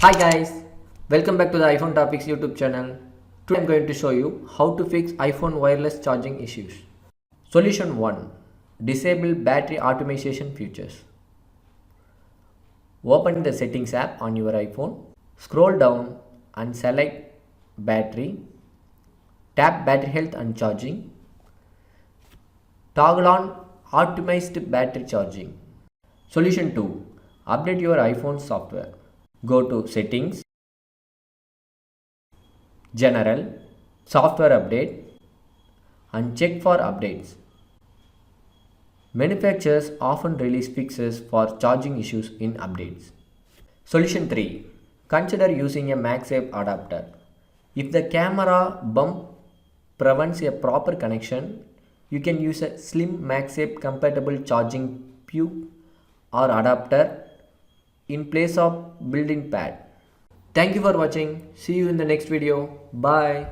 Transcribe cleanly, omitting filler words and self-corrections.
Hi guys, welcome back to the iPhone Topics YouTube channel. Today I'm going to show you how to fix iPhone wireless charging issues. Solution 1. Disable battery optimization features. Open the settings app on your iPhone. Scroll down and select battery. Tap battery health and charging. Toggle on optimized battery charging. Solution 2. Update your iPhone software. Go to settings, general, software update and check for updates. Manufacturers often release fixes for charging issues in updates. Solution 3. Consider using a MagSafe adapter. If the camera bump prevents a proper connection, you can use a slim MagSafe compatible charging pube or adapter in place of built-in pad. Thank you for watching. See you in the next video. Bye.